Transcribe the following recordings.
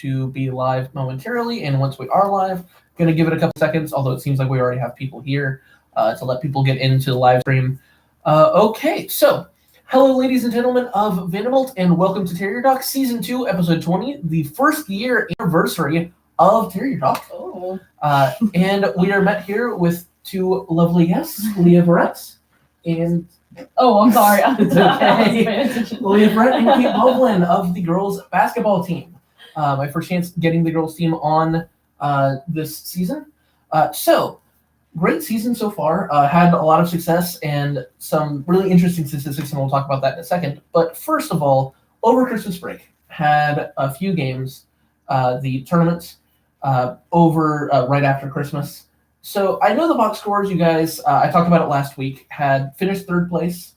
to be live momentarily, and once we are live, going to give it a couple seconds, although it seems like we already have people here to let people get into the live stream. Okay, so hello, ladies and gentlemen of Vanderbilt, and welcome to Terrier Talk Season 2, Episode 20, the first year anniversary of Terrier Talk. Oh. And we are met here with two lovely guests, Leah Barretts and... Oh, I'm sorry. It's okay. Leah Barrett and Kate Boblin of the girls basketball team. My first chance getting the girls team on this season. So, great season so far. Had a lot of success and some really interesting statistics, and we'll talk about that in a second. But first of all, over Christmas break, had a few games, the tournaments over right after Christmas. So I know the box scores, you guys, I talked about it last week, had finished third place,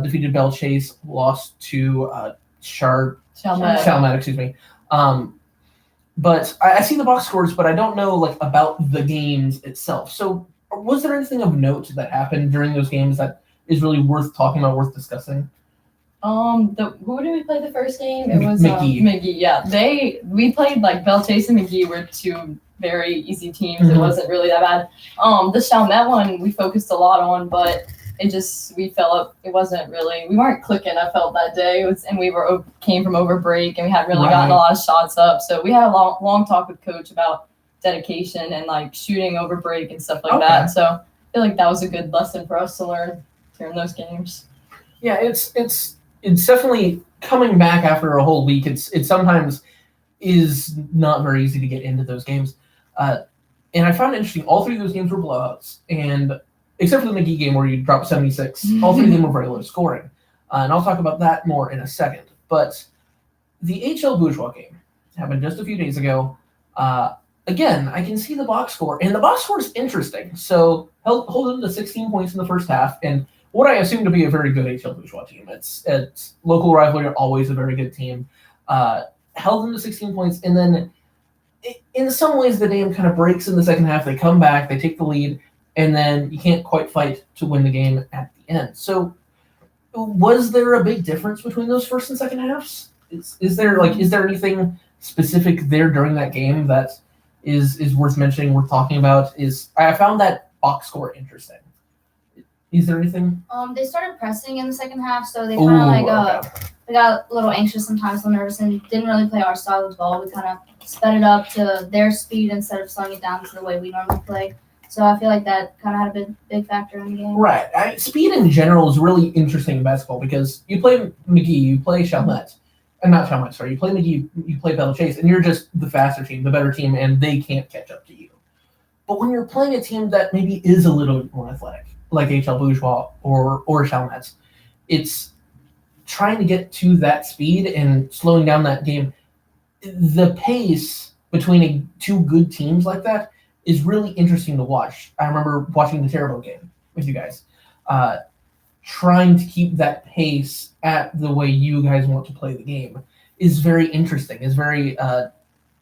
defeated Belle Chase, lost to Chalmette, excuse me. But I see the box scores, but I don't know about the games itself. So was there anything of note that happened during those games that is really worth talking about, worth discussing? Who did we play the first game? It was McGee. McGee. Yeah, we played Belle Chase and McGee were two very easy teams. Mm-hmm. It wasn't really that bad. The Chalmette one we focused a lot on, but we fell up. It wasn't really. We weren't clicking. I felt that day. And we came from over break, and we hadn't really gotten a lot of shots up. So we had a long talk with coach about dedication and shooting over break and stuff like that. So I feel like that was a good lesson for us to learn during those games. Yeah, it's definitely coming back after a whole week. It sometimes is not very easy to get into those games. And I found it interesting. All three of those games were blowouts, and except for the McGee game where you dropped 76, all three of them were very low scoring. And I'll talk about that more in a second. But the HL Bourgeois game happened just a few days ago. Again, I can see the box score, and the box score is interesting. So hold them to 16 points in the first half, and what I assume to be a very good HL Bourgeois team. It's local rivalry, always a very good team. Held them to 16 points, and then in some ways the game kind of breaks in the second half. They come back, they take the lead, and then you can't quite fight to win the game at the end. So was there a big difference between those first and second halves? Is there anything specific there during that game that is worth mentioning, worth talking about? I found that box score interesting. Is there anything? They started pressing in the second half, so they kind of we got a little anxious sometimes, a little nervous, and didn't really play our style of ball. We kind of sped it up to their speed instead of slowing it down to the way we normally play. So I feel like that kind of had a big factor in the game. Right. Speed in general is really interesting in basketball because you play McGee, you play Chalmette, and not Chalmette, sorry. You play McGee, you play Belle Chase, and you're just the faster team, the better team, and they can't catch up to you. But when you're playing a team that maybe is a little bit more athletic, like HL Bourgeois or Chalmette, it's trying to get to that speed and slowing down that game. The pace between two good teams like that is really interesting to watch. I remember watching the Terrier game with you guys, trying to keep that pace at the way you guys want to play the game is very interesting. It's very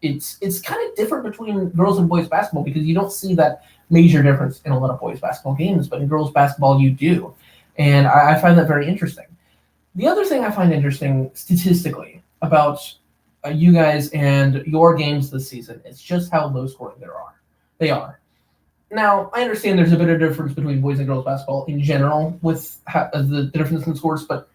it's kind of different between girls and boys basketball because you don't see that major difference in a lot of boys basketball games, but in girls basketball you do, and I find that very interesting. The other thing I find interesting statistically about you guys and your games this season is just how low scoring they are. Now, I understand there's a bit of difference between boys and girls basketball in general with the difference in scores, but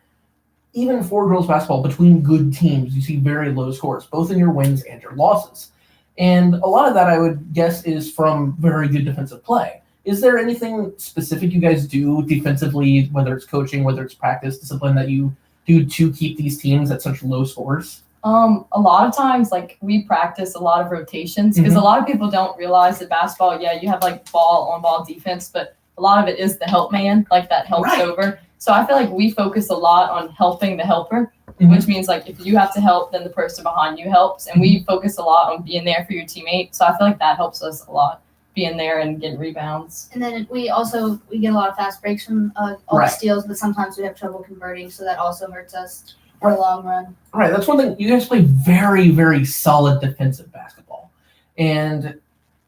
even for girls basketball, between good teams, you see very low scores, both in your wins and your losses. And a lot of that, I would guess, is from very good defensive play. Is there anything specific you guys do defensively, whether it's coaching, whether it's practice, discipline, that you do to keep these teams at such low scores? A lot of times, we practice a lot of rotations because a lot of people don't realize that basketball, you have ball-on-ball defense, but a lot of it is the help man, that helps over. So I feel like we focus a lot on helping the helper, which means if you have to help, then the person behind you helps. And we focus a lot on being there for your teammate. So I feel like that helps us a lot, being there and getting rebounds. And then we get a lot of fast breaks from all the steals, but sometimes we have trouble converting, so that also hurts us for the long run. Right, that's one thing. You guys play very, very solid defensive basketball. And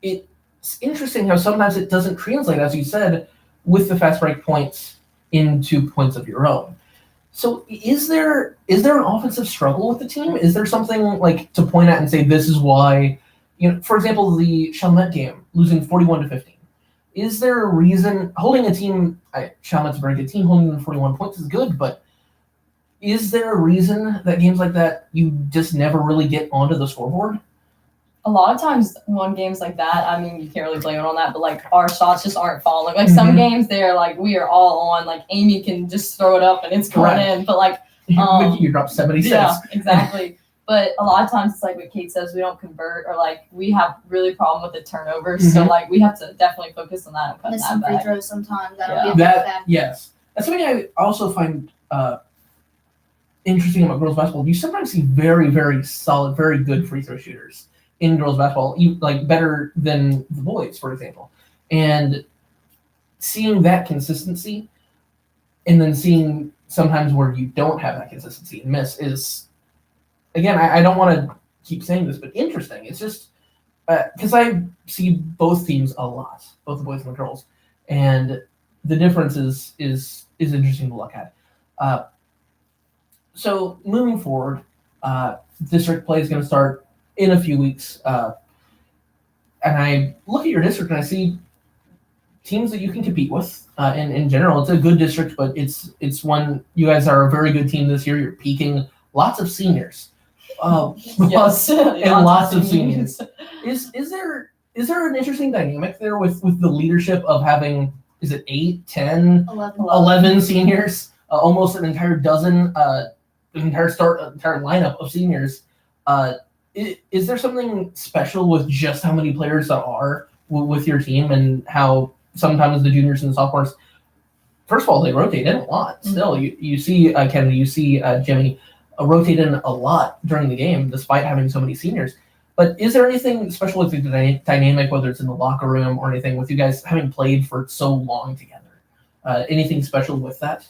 it's interesting how sometimes it doesn't translate, as you said, with the fast break points into points of your own. So is there an offensive struggle with the team? Is there something like to point at and say this is why? For example, the Chalmette game, losing 41-15. Is there a reason holding a team? Chalmette's a very good team. Holding them to 41 points is good, but is there a reason that games like that you just never really get onto the scoreboard? A lot of times when games like that, I mean, you can't really blame it on that, but like our shots just aren't falling. Like some games they're like, we are all on, like Amy can just throw it up and it's going in, but like, you drop 76. Yeah, exactly. But a lot of times it's like what Kate says, we don't convert, or like we have really problem with the turnovers. So like we have to definitely focus on that and cut Miss that some free back. throws sometimes. That'll be a big That factor. yes, that's something I also find interesting about girls basketball. You sometimes see very, very solid, very good free throw shooters in girls basketball, like better than the boys, for example. And seeing that consistency, and then seeing sometimes where you don't have that consistency and miss is, again, I don't want to keep saying this, but interesting. It's just because I see both teams a lot, both the boys and the girls, and the difference is interesting to look at. So moving forward, district play is going to start in a few weeks, and I look at your district and I see teams that you can compete with. In general, it's a good district, but it's one you guys are a very good team this year. You're peaking. Lots of seniors. Yes, and lots of seniors. Is there an interesting dynamic there with the leadership of having, is it 8, 10, 11 seniors, almost an entire dozen, an entire lineup of seniors? Is there something special with just how many players there are with your team, and how sometimes the juniors and the sophomores, first of all, they rotate in a lot. Still, you see Kennedy, you see Jimmy rotate in a lot during the game, despite having so many seniors. But is there anything special with the dynamic, whether it's in the locker room or anything, with you guys having played for so long together? Anything special with that?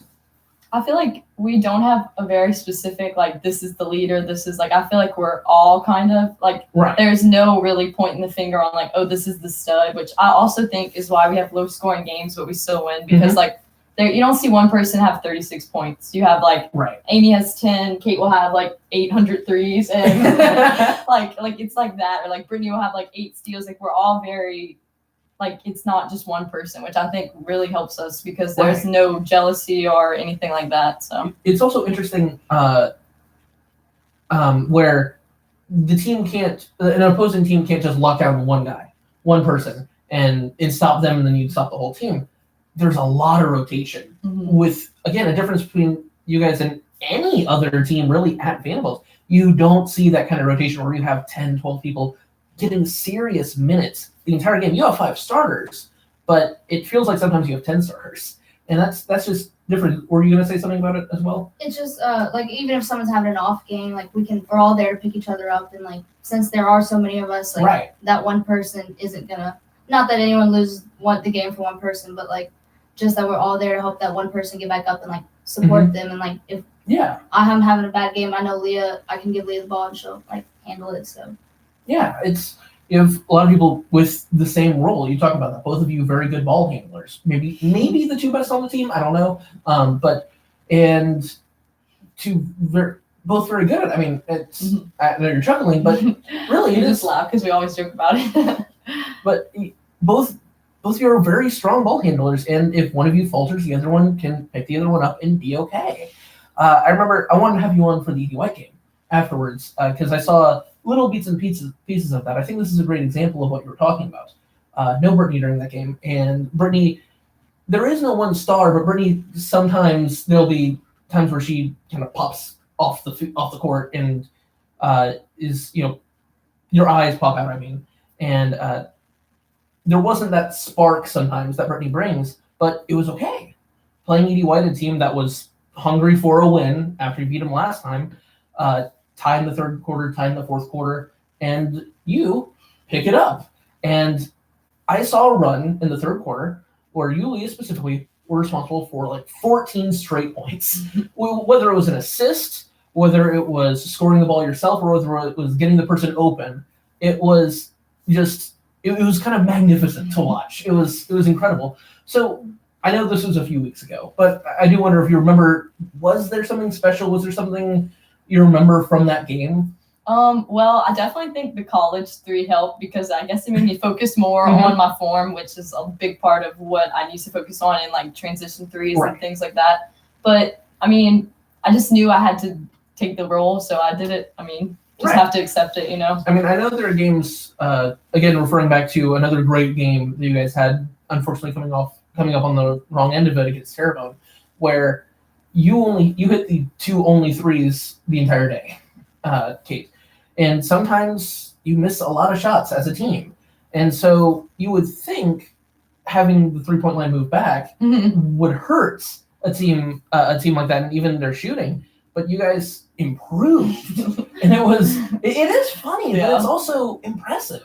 I feel like we don't have a very specific, like, this is the leader, this is, like, I feel like we're all kind of, like, There's no really pointing the finger on, like, oh, this is the stud, which I also think is why we have low-scoring games, but we still win, because, like, you don't see one person have 36 points. You have, like, Amy has 10, Kate will have, like, 800 threes, and, like, it's like that, or, like, Brittany will have, like, 8 steals. Like, we're all very... like, it's not just one person, which I think really helps us because there's no jealousy or anything like that. So it's also interesting where the team an opposing team can't just lock down one person, and stop them, and then you stop the whole team. There's a lot of rotation with, again, a difference between you guys and any other team really at Vanderbilt. You don't see that kind of rotation where you have 10, 12 people getting serious minutes the entire game. You have 5 starters, but it feels like sometimes you have 10 starters, and that's just different. Were you going to say something about it as well? It's just like, even if someone's having an off game, like we're all there to pick each other up, and like since there are so many of us, like that one person isn't gonna. Not that anyone loses the game for one person, but like just that we're all there to help that one person get back up and like support them, and like if I'm having a bad game, I know Leah. I can give Leah the ball and she'll like handle it. So. Yeah, you have a lot of people with the same role. You talk about that. Both of you very good ball handlers. Maybe the 2 best on the team. I don't know. Both very good at it. I mean, it's I know you're chuckling, but really, you just laugh because we always joke about it. But both of you are very strong ball handlers, and if one of you falters, the other one can pick the other one up and be okay. I remember I wanted to have you on for the E.D. White game afterwards because I saw little bits and pieces of that. I think this is a great example of what you were talking about. No Brittany during that game, and Brittany, there is no one star, but Brittany, sometimes there'll be times where she kind of pops off the court and is, your eyes pop out. I mean, and there wasn't that spark sometimes that Brittany brings, but it was okay. Playing E.D. White, a team that was hungry for a win after you beat them last time, tie in the third quarter, tie in the fourth quarter, and you pick it up. And I saw a run in the third quarter where you, Leah, specifically, were responsible for like 14 straight points. Whether it was an assist, whether it was scoring the ball yourself, or whether it was getting the person open, it was just, it was kind of magnificent to watch. It was incredible. So I know this was a few weeks ago, but I do wonder if you remember, was there something special? Was there something you remember from that game? Well, I definitely think the college 3 helped because I guess it made me focus more Mhm. on my form, which is a big part of what I used to focus on in like transition threes Right. and things like that. But I mean, I just knew I had to take the role, so I did it. I mean, just Right. have to accept it, you know. I mean, I know there are games. Again, referring back to another great game that you guys had, unfortunately coming up on the wrong end of it against Terrebonne, where you hit the two only threes the entire day, Kate, and sometimes you miss a lot of shots as a team, and so you would think having the 3-point line move back would hurt a team like that, and even their shooting. But you guys improved, and it is funny, but it's also impressive.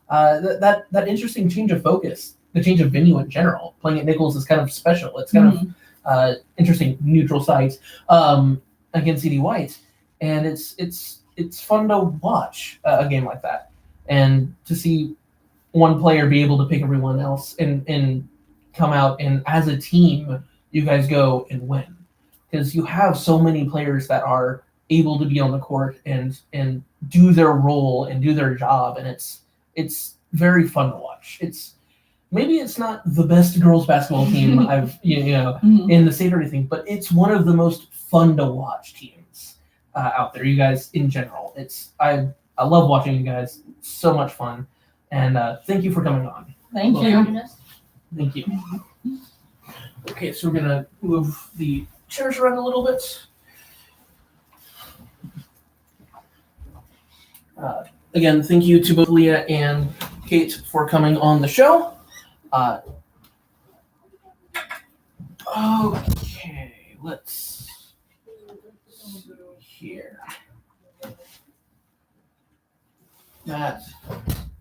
That interesting change of focus, the change of venue in general. Playing at Nichols is kind of special. It's kind of interesting, neutral site against CD White, and it's fun to watch a game like that, and to see one player be able to pick everyone else and come out, and as a team you guys go and win, because you have so many players that are able to be on the court and do their role and do their job, and it's very fun to watch. Maybe it's not the best girls basketball team I've in the state or anything, but it's one of the most fun to watch teams out there. You guys in general, I love watching you guys. It's so much fun, and thank you for coming on. Thank you. Thank you. Okay, so we're gonna move the chairs around a little bit. Again, thank you to both Leah and Kate for coming on the show. Okay, let's see here. That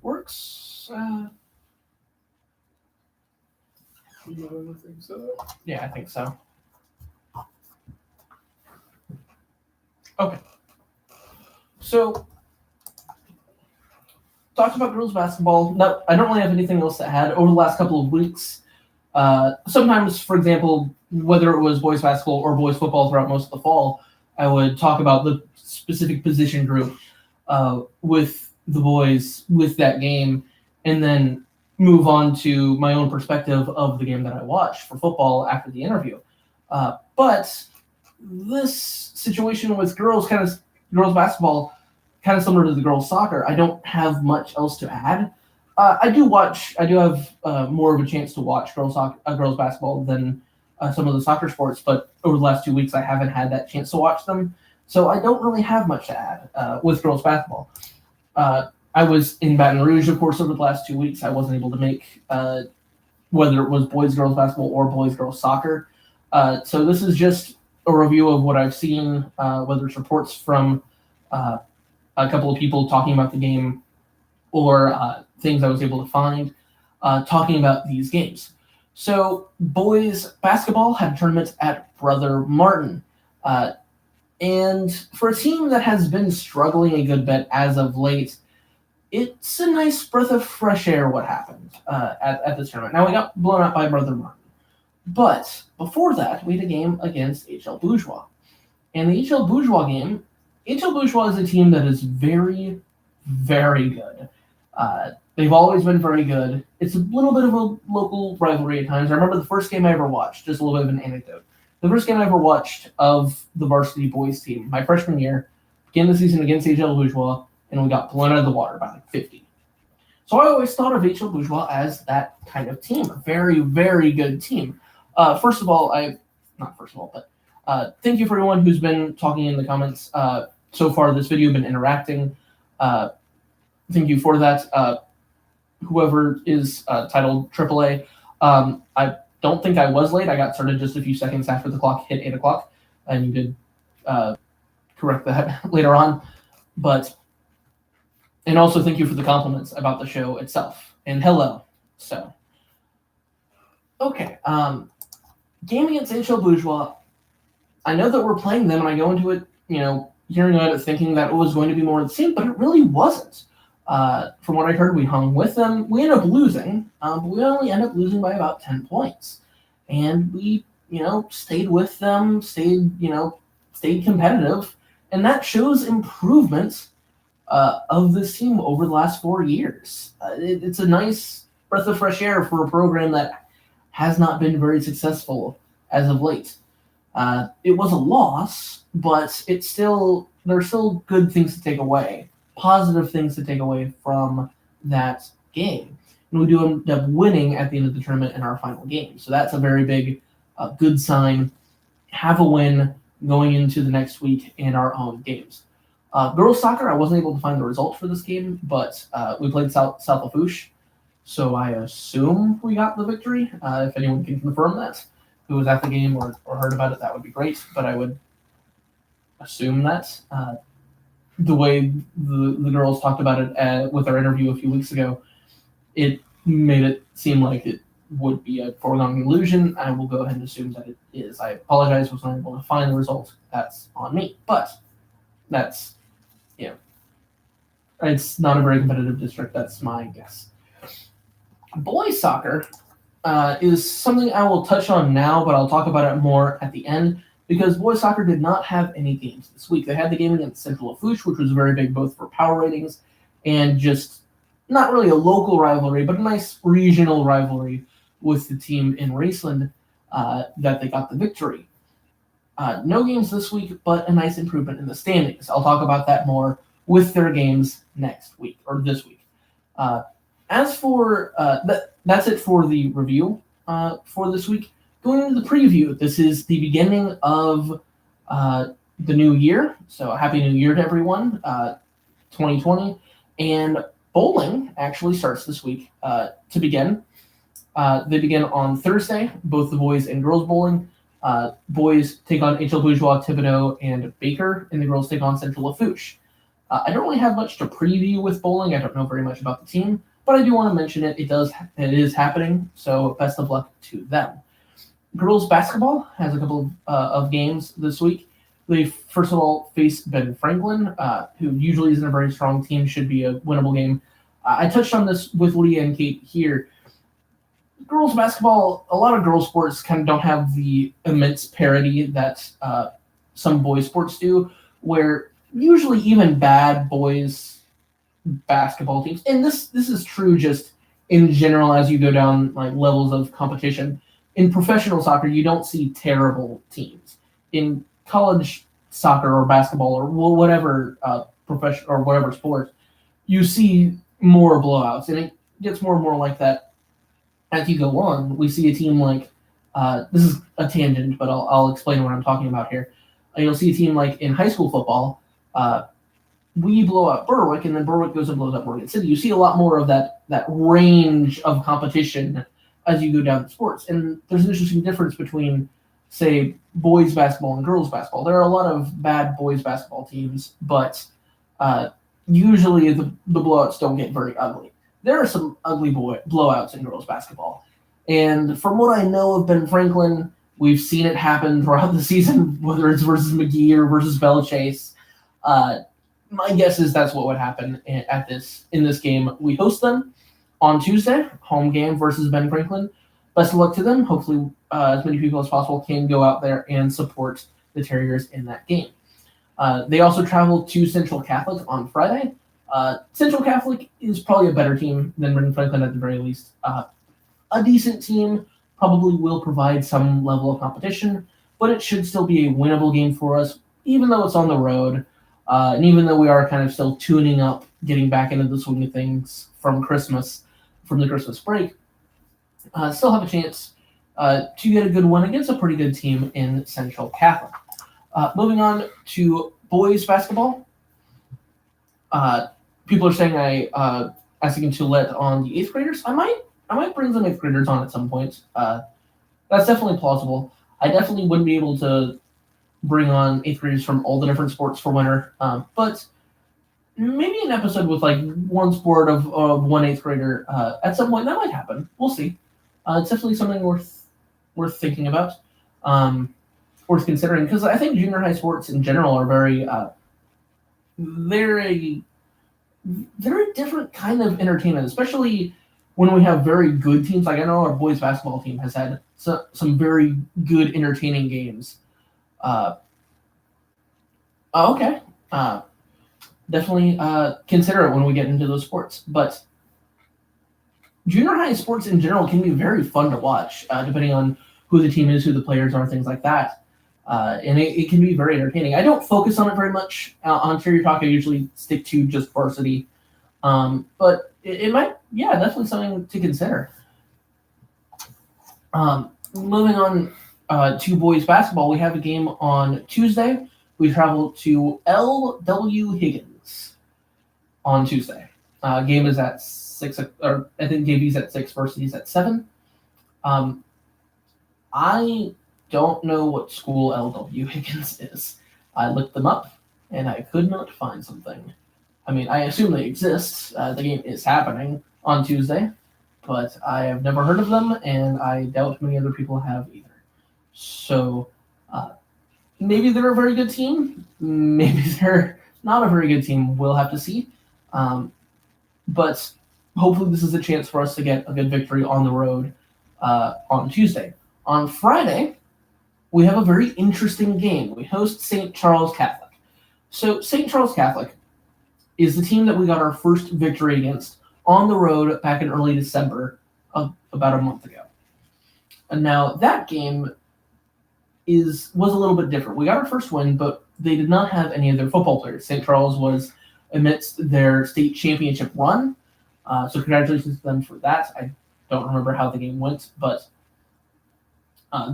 works. Yeah, I think so. Okay. So, talked about girls basketball. No, I don't really have anything else to add. Over the last couple of weeks, sometimes, for example, whether it was boys basketball or boys football throughout most of the fall, I would talk about the specific position group with the boys with that game, and then move on to my own perspective of the game that I watched for football after the interview. But this situation with girls basketball, kind of similar to the girls soccer, I don't have much else to add. I do have more of a chance to watch girls basketball than some of the soccer sports, but over the last 2 weeks I haven't had that chance to watch them, so I don't really have much to add with girls basketball. I was in Baton Rouge, of course, over the last 2 weeks. I wasn't able to make whether it was boys girls basketball or boys girls soccer. So this is just a review of what I've seen, whether it's reports from a couple of people talking about the game or things I was able to find talking about these games. So boys basketball had a tournament at Brother Martin. And for a team that has been struggling a good bit as of late, it's a nice breath of fresh air what happened at this tournament. Now, we got blown out by Brother Martin. But before that, we had a game against HL Bourgeois. And the HL Bourgeois game, HL Bourgeois is a team that is very, very good. They've always been very good. It's a little bit of a local rivalry at times. I remember the first game I ever watched, just a little bit of an anecdote. The first game I ever watched of the varsity boys team, my freshman year, began the season against HL Bourgeois, and we got blown out of the water by like 50. So I always thought of HL Bourgeois as that kind of team, a very, very good team. Thank you for everyone who's been talking in the comments so far this video, been interacting. Thank you for that. Whoever is titled AAA, I don't think I was late. I got started just a few seconds after the clock hit 8 o'clock, and you did correct that later on. And also thank you for the compliments about the show itself. And hello. So, okay. Game against HL Bourgeois. I know that we're playing them, and I go into it, hearing about it, thinking that it was going to be more of the same, but it really wasn't. From what I heard, we hung with them. We ended up losing, but we only ended up losing by about 10 points. and we, stayed with them, stayed competitive, and that shows improvement of this team over the last 4 years. It's a nice breath of fresh air for a program that has not been very successful as of late. It was a loss, but there are still good things to take away, positive things to take away from that game. And we do end up winning at the end of the tournament in our final game. So that's a very big, good sign. Have a win going into the next week in our own games. Girls soccer, I wasn't able to find the results for this game, but we played South Lafourche, so I assume we got the victory. If anyone can confirm that, who was at the game or heard about it, that would be great. But I would assume that the way the girls talked about it with our interview a few weeks ago, it made it seem like it would be a foregone conclusion. I will go ahead and assume that it is. I apologize, was not able to find the result. That's on me. But that's, it's not a very competitive district. That's my guess. Boys soccer is something I will touch on now, but I'll talk about it more at the end, because boys soccer did not have any games this week. They had the game against Central Lafourche, which was very big both for power ratings and just not really a local rivalry, but a nice regional rivalry with the team in Raceland that they got the victory. No games this week, but a nice improvement in the standings. I'll talk about that more with their games next week, or this week. As for that's it for the review for this week. Going into the preview, this is the beginning of the new year. So Happy New Year to everyone, 2020. And bowling actually starts this week to begin. They begin on Thursday, both the boys and girls bowling. Boys take on HL Bourgeois, Thibodeau, and Baker, and the girls take on Central Lafourche. I don't really have much to preview with bowling. I don't know very much about the team, but I do want to mention it. It is happening, so best of luck to them. Girls basketball has a couple of games this week. They first of all face Ben Franklin, who usually isn't a very strong team, should be a winnable game. I touched on this with Leah and Kate here. Girls basketball, a lot of girls sports kind of don't have the immense parity that some boys sports do, where usually even bad boys basketball teams, and this is true just in general as you go down like levels of competition. In professional soccer, you don't see terrible teams. In college soccer or basketball or whatever profession or whatever sport, you see more blowouts, and it gets more and more like that as you go on. We see a team like this is a tangent, but I'll explain what I'm talking about here. You'll see a team like in high school football. We blow up Berwick, and then Berwick goes and blows up Morgan City. You see a lot more of that range of competition as you go down the sports. And there's an interesting difference between, say, boys basketball and girls basketball. There are a lot of bad boys basketball teams, but usually the blowouts don't get very ugly. There are some ugly blowouts in girls basketball. And from what I know of Ben Franklin, we've seen it happen throughout the season, whether it's versus McGee or versus Belle Chase. My guess is that's what would happen in this game. We host them on Tuesday, home game versus Ben Franklin. Best of luck to them. Hopefully, as many people as possible can go out there and support the Terriers in that game. They also travel to Central Catholic on Friday. Central Catholic is probably a better team than Ben Franklin at the very least. A decent team, probably will provide some level of competition, but it should still be a winnable game for us, even though it's on the road. And even though we are kind of still tuning up, getting back into the swing of things from the Christmas break, still have a chance to get a good win against a pretty good team in Central Catholic. Moving on to boys basketball. People are saying asking to let on the 8th graders. I might bring some 8th graders on at some point. That's definitely plausible. I definitely wouldn't be able to bring on 8th graders from all the different sports for winter, but maybe an episode with like one sport of one 8th grader at some point. That might happen. We'll see. It's definitely something worth thinking about, worth considering, because I think junior high sports in general are very they're a different kind of entertainment, especially when we have very good teams, like I know our boys basketball team has had some very good, entertaining games. Okay. Definitely consider it when we get into those sports. But junior high sports in general can be very fun to watch, depending on who the team is, who the players are, things like that. And it can be very entertaining. I don't focus on it very much on Terrier Talk. I usually stick to just varsity. But it might, yeah, definitely something to consider. Moving on to boys basketball, we have a game on Tuesday. We travel to L.W. Higgins on Tuesday. Game is at 6, or I think JV's at 6, varsity's at 7. I don't know what school L.W. Higgins is. I looked them up, and I could not find something. I mean, I assume they exist. The game is happening on Tuesday, but I have never heard of them, and I doubt many other people have either. So maybe they're a very good team. Maybe they're not a very good team. We'll have to see. But hopefully this is a chance for us to get a good victory on the road on Tuesday. On Friday, we have a very interesting game. We host St. Charles Catholic. So St. Charles Catholic is the team that we got our first victory against on the road back in early December, about a month ago. And now that game was a little bit different. We got our first win, but they did not have any of their football players. St. Charles was amidst their state championship run, so congratulations to them for that. I don't remember how the game went, but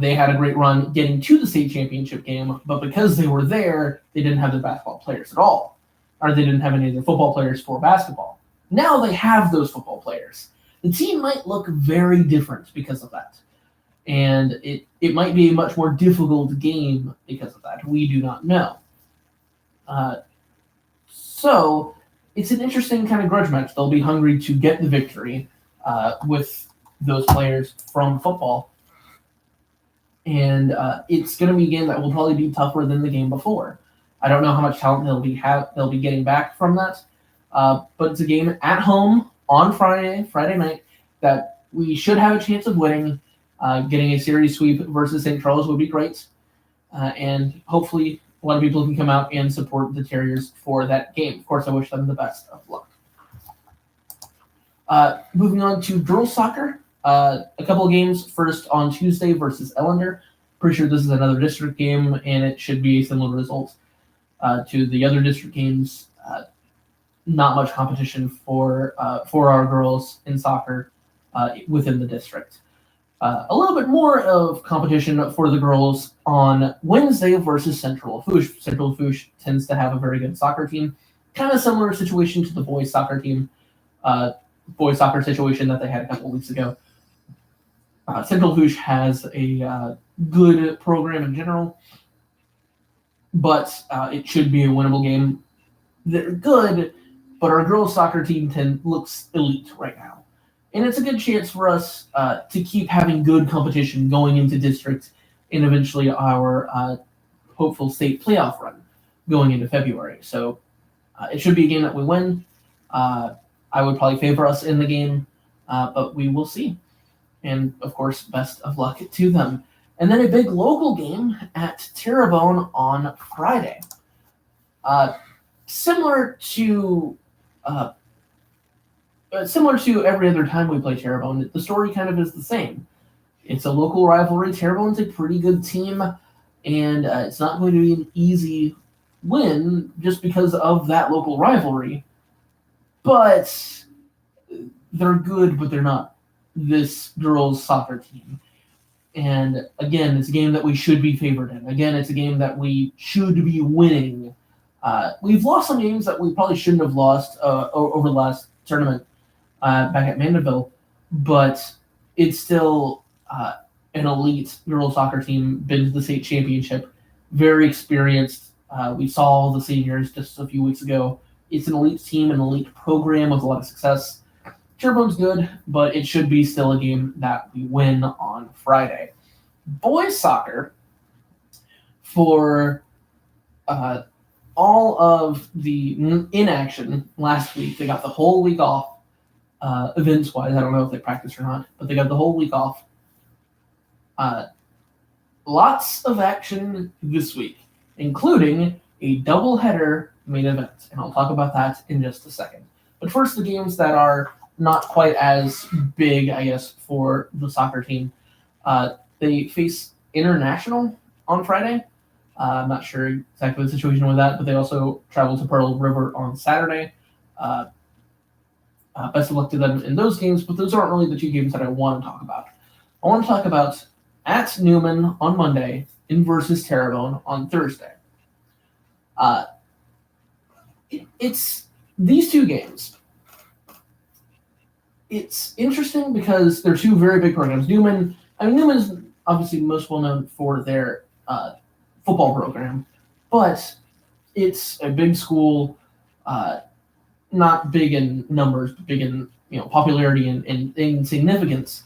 they had a great run getting to the state championship game, but because they were there, they didn't have their basketball players at all, or they didn't have any of their football players for basketball. Now they have those football players. The team might look very different because of that, and it might be a much more difficult game because of that. We do not know. So it's an interesting kind of grudge match. They'll be hungry to get the victory with those players from football. And it's going to be a game that will probably be tougher than the game before. I don't know how much talent they'll be getting back from that. But it's a game at home on Friday night, that we should have a chance of winning. Getting a series sweep versus St. Charles would be great. And hopefully a lot of people can come out and support the Terriers for that game. Of course, I wish them the best of luck. Moving on to girls soccer. A couple of games. First on Tuesday versus Ellender. Pretty sure this is another district game, and it should be a similar result to the other district games. Not much competition for our girls in soccer within the district. A little bit more of competition for the girls on Wednesday versus Central Lafourche. Central Lafourche tends to have a very good soccer team. Kind of similar situation to the boys soccer team, boys soccer situation that they had a couple weeks ago. Central Lafourche has a good program in general, but it should be a winnable game. They're good, but our girls soccer team looks elite right now. And it's a good chance for us to keep having good competition going into district and eventually our hopeful state playoff run going into February. So it should be a game that we win. I would probably favor us in the game, but we will see. And, of course, best of luck to them. And then a big local game at Terrebonne on Friday. Similar to every other time we play Terrebonne, the story kind of is the same. It's a local rivalry. Terrebonne's a pretty good team, and it's not going to be an easy win just because of that local rivalry. But they're good, but they're not this girls' soccer team. And again, it's a game that we should be favored in. Again, it's a game that we should be winning. We've lost some games that we probably shouldn't have lost over the last tournament back at Mandeville, but it's still an elite girls soccer team, been to the state championship, very experienced. We saw all the seniors just a few weeks ago. It's an elite team, an elite program with a lot of success. Terrebonne's good, but it should be still a game that we win on Friday. Boys soccer, for all of the inaction last week, they got the whole week off. events-wise. I don't know if they practice or not, but they got the whole week off. Lots of action this week, including a doubleheader main event, and I'll talk about that in just a second. But first, the games that are not quite as big, I guess, for the soccer team. They face International on Friday. I'm not sure exactly the situation with that, but they also travel to Pearl River on Saturday. Best of luck to them in those games, but those aren't really the two games that I want to talk about. I want to talk about at Newman on Monday in versus Terrebonne on Thursday. It's these two games. It's interesting because they're two very big programs. Newman is obviously most well known for their football program, but it's a big school, not big in numbers, but big in popularity and significance.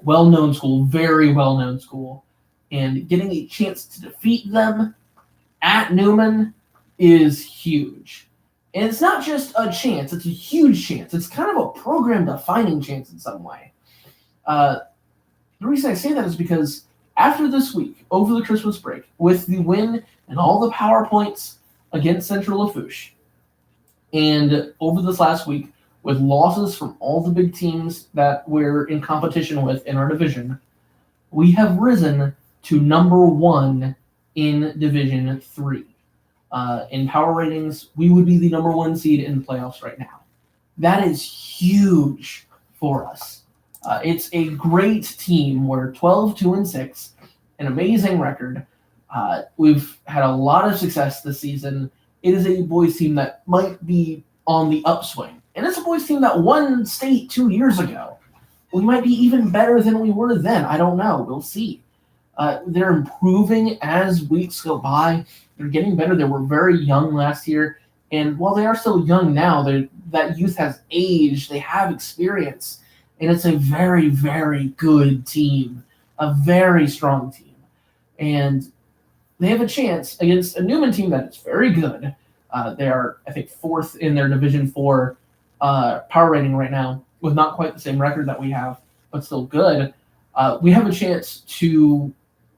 Well-known school, very well-known school, and getting a chance to defeat them at Newman is huge. And it's not just a chance, it's a huge chance. It's kind of a program-defining chance in some way. The reason I say that is because after this week, over the Christmas break, with the win and all the PowerPoints against Central Lafourche, and over this last week, with losses from all the big teams that we're in competition with in our division, we have risen to number 1 in Division 3. In power ratings, we would be the number 1 seed in the playoffs right now. That is huge for us. It's a great team. We're 12-2-6, an amazing record. We've had a lot of success this season. It is a boys team that might be on the upswing. And it's a boys team that won state 2 years ago. We might be even better than we were then. I don't know. We'll see. They're improving as weeks go by. They're getting better. They were very young last year. And while they are still young now, that youth has aged. They have experience. And it's a very, very good team. A very strong team. And they have a chance against a Newman team that is very good. They are, I think, 4th in their Division 4 power rating right now, with not quite the same record that we have, but still good. We have a chance to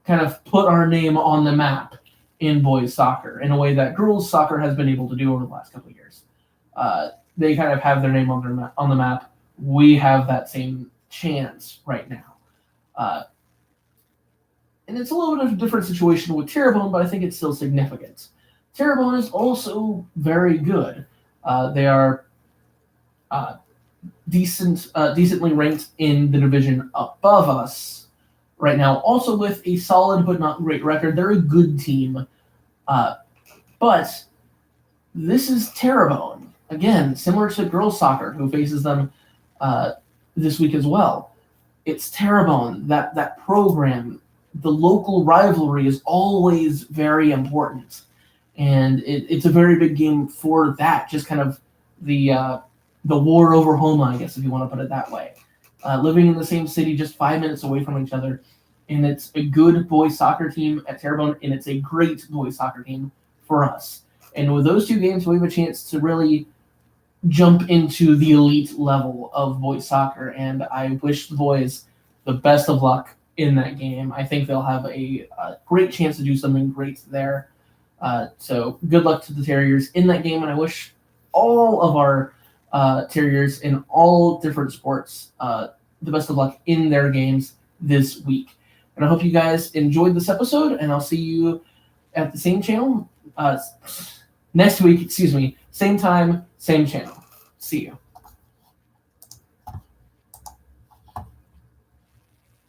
kind of put our name on the map in boys soccer in a way that girls soccer has been able to do over the last couple of years. They kind of have their name on the map. We have that same chance right now. And it's a little bit of a different situation with Terrebonne, but I think it's still significant. Terrebonne is also very good. They are decently ranked in the division above us right now, also with a solid but not great record. They're a good team. But this is Terrebonne. Again, similar to girls soccer, who faces them this week as well. It's Terrebonne, that program. The local rivalry is always very important. And it's a very big game for that, just kind of the war over home, I guess, if you want to put it that way. Living in the same city, just 5 minutes away from each other. And it's a good boys soccer team at Terrebonne, and it's a great boys soccer team for us. And with those two games, we have a chance to really jump into the elite level of boys soccer. And I wish the boys the best of luck in that game. I think they'll have a great chance to do something great there. So good luck to the Terriers in that game, and I wish all of our Terriers in all different sports the best of luck in their games this week. And I hope you guys enjoyed this episode, and I'll see you at the same channel next week, same time, same channel. See you.